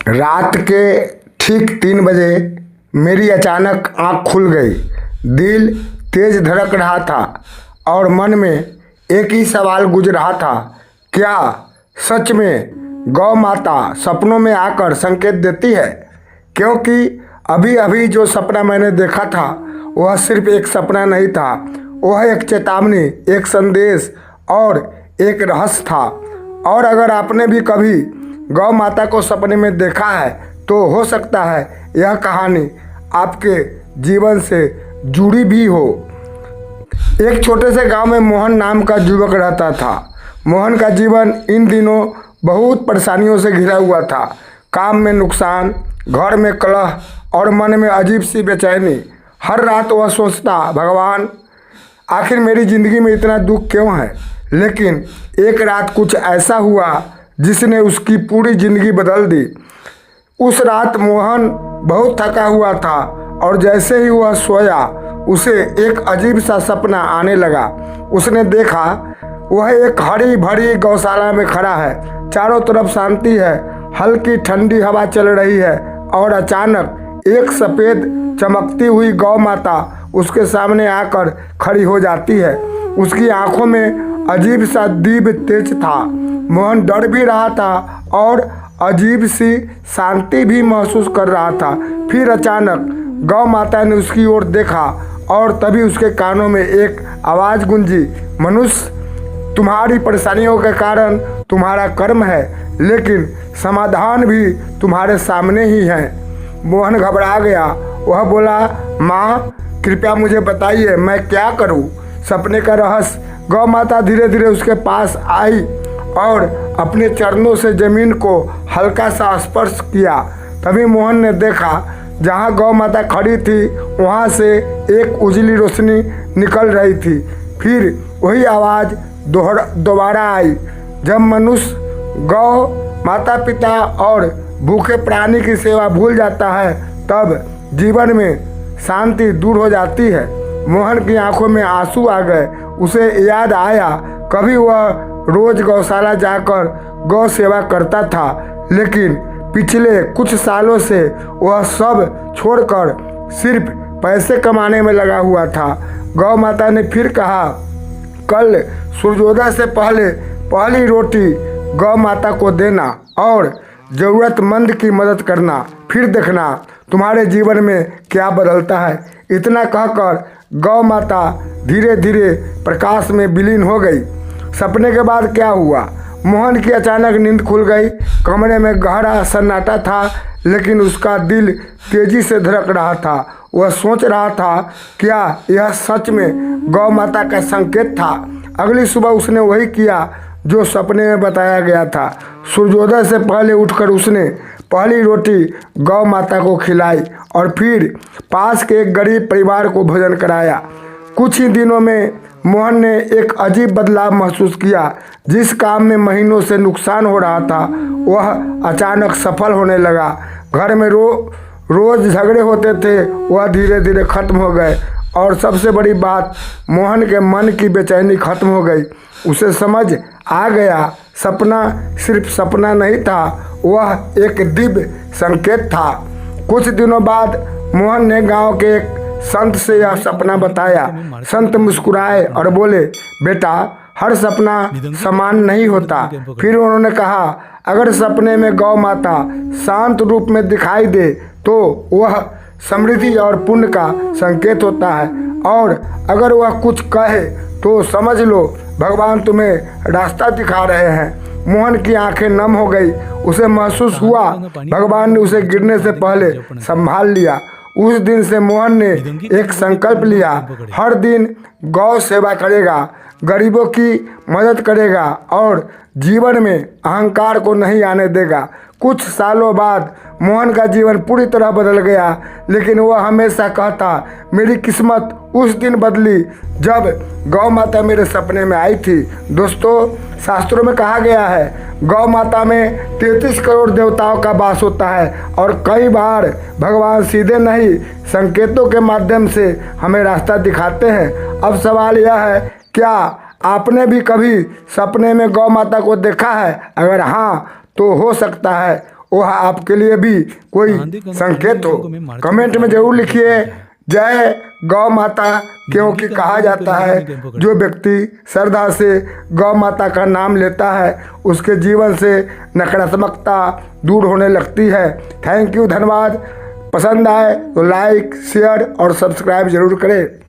रात के ठीक 3 बजे मेरी अचानक आँख खुल गई। दिल तेज धड़क रहा था और मन में एक ही सवाल गूंज रहा था, क्या सच में गौ माता सपनों में आकर संकेत देती है? क्योंकि अभी अभी जो सपना मैंने देखा था वह सिर्फ एक सपना नहीं था, वह एक चेतावनी, एक संदेश और एक रहस्य था। और अगर आपने भी कभी गौ माता को सपने में देखा है तो हो सकता है यह कहानी आपके जीवन से जुड़ी भी हो। एक छोटे से गांव में मोहन नाम का युवक रहता था। मोहन का जीवन इन दिनों बहुत परेशानियों से घिरा हुआ था। काम में नुकसान, घर में कलह और मन में अजीब सी बेचैनी। हर रात वह सोचता, भगवान आखिर मेरी ज़िंदगी में इतना दुख क्यों है? लेकिन एक रात कुछ ऐसा हुआ जिसने उसकी पूरी ज़िंदगी बदल दी। उस रात मोहन बहुत थका हुआ था और जैसे ही वह सोया उसे एक अजीब सा सपना आने लगा। उसने देखा वह एक हरी भरी गौशाला में खड़ा है, चारों तरफ शांति है, हल्की ठंडी हवा चल रही है और अचानक एक सफ़ेद चमकती हुई गौ माता उसके सामने आकर खड़ी हो जाती है। उसकी आंखों में अजीब सा दीप तेज था। मोहन डर भी रहा था और अजीब सी शांति भी महसूस कर रहा था। फिर अचानक गौ माता ने उसकी ओर देखा और तभी उसके कानों में एक आवाज़ गूंजी, मनुष्य, तुम्हारी परेशानियों के कारण तुम्हारा कर्म है, लेकिन समाधान भी तुम्हारे सामने ही है। मोहन घबरा गया। वह बोला, माँ कृपया मुझे बताइए मैं क्या करूँ? सपने का रहस्य। गौ माता धीरे धीरे उसके पास आई और अपने चरणों से जमीन को हल्का सा स्पर्श किया। तभी मोहन ने देखा जहाँ गौ माता खड़ी थी वहाँ से एक उजली रोशनी निकल रही थी। फिर वही आवाज़ दोबारा आई, जब मनुष्य गौ माता पिता और भूखे प्राणी की सेवा भूल जाता है तब जीवन में शांति दूर हो जाती है। मोहन की आंखों में आंसू आ गए। उसे याद आया कभी वह रोज गौशाला जाकर गौ सेवा करता था, लेकिन पिछले कुछ सालों से वह सब छोड़कर सिर्फ पैसे कमाने में लगा हुआ था। गौ माता ने फिर कहा, कल सूर्योदय से पहले पहली रोटी गौ माता को देना और ज़रूरतमंद की मदद करना, फिर देखना तुम्हारे जीवन में क्या बदलता है। इतना कहकर गौ माता धीरे धीरे प्रकाश में विलीन हो गई। सपने के बाद क्या हुआ? मोहन की अचानक नींद खुल गई। कमरे में गहरा सन्नाटा था, लेकिन उसका दिल तेजी से धड़क रहा था। वह सोच रहा था, क्या यह सच में गौ माता का संकेत था? अगली सुबह उसने वही किया जो सपने में बताया गया था। सूर्योदय से पहले उठकर उसने पहली रोटी गौ माता को खिलाई और फिर पास के एक गरीब परिवार को भोजन कराया। कुछ ही दिनों में मोहन ने एक अजीब बदलाव महसूस किया। जिस काम में महीनों से नुकसान हो रहा था वह अचानक सफल होने लगा। घर में रोज झगड़े होते थे, वह धीरे धीरे खत्म हो गए और सबसे बड़ी बात, मोहन के मन की बेचैनी खत्म हो गई। उसे समझ आ गया सपना सिर्फ सपना नहीं था, वह एक दिव्य संकेत था। कुछ दिनों बाद मोहन ने गांव के एक संत से यह सपना बताया। संत मुस्कुराए और बोले, बेटा हर सपना समान नहीं होता। फिर उन्होंने कहा, अगर सपने में गौ माता शांत रूप में दिखाई दे तो वह समृद्धि और पुण्य का संकेत होता है, और अगर वह कुछ कहे तो समझ लो भगवान तुम्हें रास्ता दिखा रहे हैं। मोहन की आंखें नम हो गई। उसे महसूस हुआ भगवान ने उसे गिरने से पहले संभाल लिया। उस दिन से मोहन ने एक संकल्प लिया, हर दिन गौ सेवा करेगा, गरीबों की मदद करेगा और जीवन में अहंकार को नहीं आने देगा। कुछ सालों बाद मोहन का जीवन पूरी तरह बदल गया, लेकिन वह हमेशा कहता, मेरी किस्मत उस दिन बदली जब गौ माता मेरे सपने में आई थी। दोस्तों, शास्त्रों में कहा गया है गौ माता में 33 करोड़ देवताओं का वास होता है और कई बार भगवान सीधे नहीं संकेतों के माध्यम से हमें रास्ता दिखाते हैं। अब सवाल यह है, क्या आपने भी कभी सपने में गौ माता को देखा है? अगर हाँ तो हो सकता है वह आपके लिए भी कोई संकेत हो। कमेंट में जरूर लिखिए जय गौ माता, क्योंकि कहा जाता है जो व्यक्ति श्रद्धा से गौ माता का नाम लेता है उसके जीवन से नकारात्मकता दूर होने लगती है। थैंक यू, धन्यवाद। पसंद आए तो लाइक, शेयर और सब्सक्राइब जरूर करें।